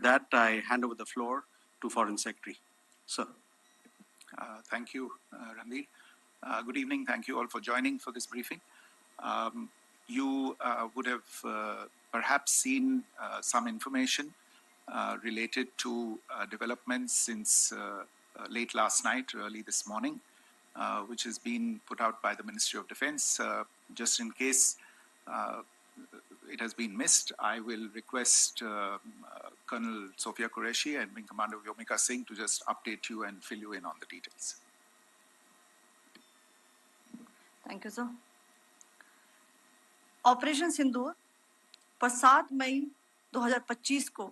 that, I hand over the floor to Foreign Secretary. Sir. Thank you, Ranveer. Good evening. Thank you all for joining for this briefing. You would have perhaps seen some information related to developments since late last night, early this morning, which has been put out by the Ministry of Defense. Just in case it has been missed, I will request Colonel Sophia Qureshi and Wing Commander Vyomika Singh to just update you and fill you in on the details. Thank you, sir. Operation Sindoor पर 7 मई 2025 को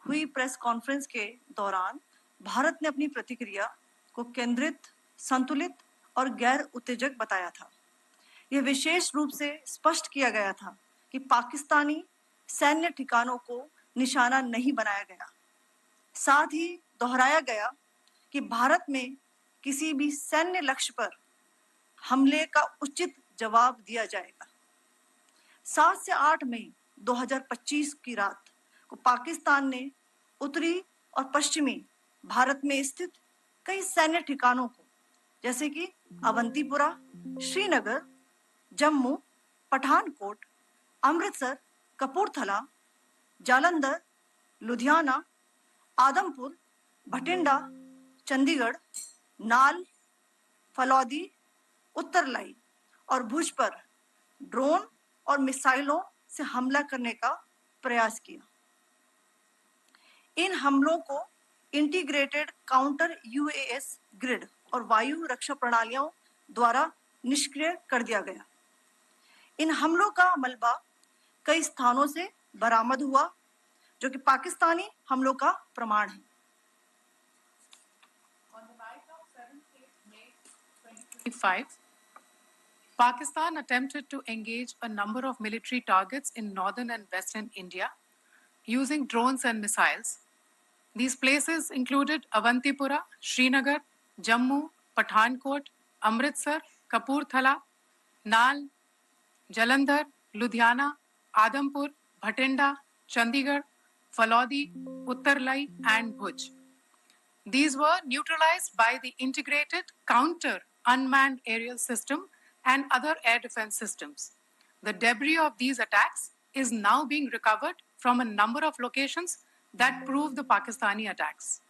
हुई press conference के दौरान भारत ने अपनी प्रतिक्रिया को केंद्रित, संतुलित और गैर उत्तेजक बताया था। यह विशेष रूप से स्पष्ट किया गया था कि पाकिस्तानी सैन्य ठिकानों को निशाना नहीं बनाया गया। साथ ही दोहराया गया कि भारत में किसी भी सैन्य लक्ष्य पर हमले का उचित जवाब दिया जाएगा। 7 से 8 मई 2025 की रात को पाकिस्तान ने उत्तरी और पश्चिमी भारत में स्थित कई सैन्य ठिकानों को, जैसे कि अवंतीपुरा, श्रीनगर, जम्मू, पठानकोट, अमृतसर, कपूरथला, जालंधर, लुधियाना, आदमपुर, भटिंडा, चंडीगढ़, नाल, फलौदी, उत्तरलाई और भुज पर ड्रोन और मिसाइलों से हमला करने का प्रयास किया। इन हमलों को इंटीग्रेटेड काउंटर यूएस ग्रिड और वायु रक्षा प्रणालियों द्वारा निष्क्रिय कर दिया गया। इन हमलों का मलबा कई स्थानों से बरामद हुआ, जो कि पाकिस्तानी हमलों का प्रमाण है। On the night of 7th May 2025, Pakistan attempted to engage a number of military targets in northern and western India using drones and missiles. These places included Avantipura, Srinagar, Jammu, Pathankot, Amritsar, Kapurthala, Nal, Jalandhar, Ludhiana, Adampur, Bhatinda, Chandigarh, Falodi, Uttarlai, and Bhuj. These were neutralized by the integrated counter unmanned aerial system and other air defense systems. The debris of these attacks is now being recovered from a number of locations that prove the Pakistani attacks.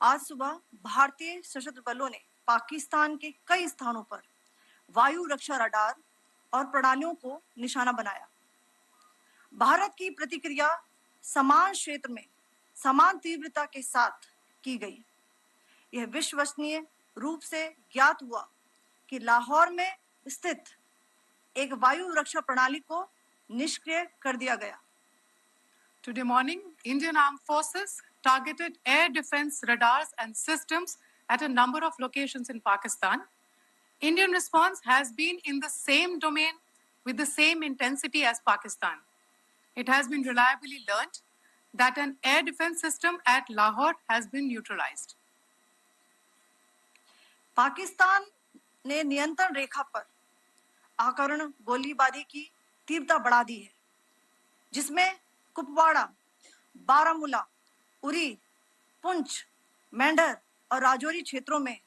आज सुबह भारतीय सशस्त्र बलों ने पाकिस्तान के कई स्थानों पर वायु रक्षा रडार और प्रणालियों को निशाना बनाया। भारत की प्रतिक्रिया समान क्षेत्र में समान तीव्रता के साथ की गई। यह विश्वसनीय रूप से ज्ञात हुआ कि लाहौर में स्थित एक वायु रक्षा प्रणाली को निष्क्रिय कर दिया गया। Today morning, Indian Armed Forces targeted air defense radars and systems at a number of locations in Pakistan. Indian response has been in the same domain with the same intensity as Pakistan. It has been reliably learnt that an air defense system at Lahore has been neutralized. Pakistan ने नियंत्रण रेखा पर आकरण गोलीबारी की तीव्रता बढ़ा दी है, जिसमें कुपवाड़ा, बारामूला, उरी, पुंछ, मेंढर और राजौरी क्षेत्रों में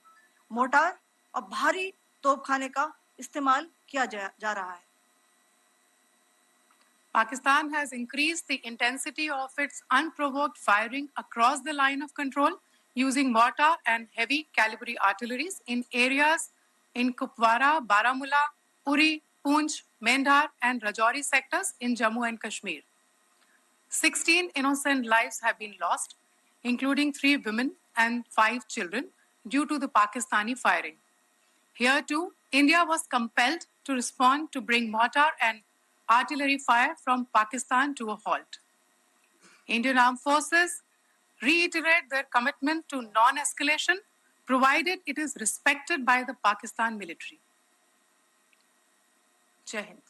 मोर्टार और भारी तोपखाने का इस्तेमाल किया जा रहा है। Pakistan has increased the intensity of its unprovoked firing across the line of control using mortar and heavy caliber artilleries in areas in Kupwara, Baramulla, Uri, Poonch, Mendhar and Rajouri sectors in Jammu and Kashmir. 16 innocent lives have been lost, including 3 women and 5 children, due to the Pakistani firing. Here too, India was compelled to respond to bring mortar and artillery fire from Pakistan to a halt. Indian Armed Forces reiterate their commitment to non-escalation, provided it is respected by the Pakistan military. Jai Hind.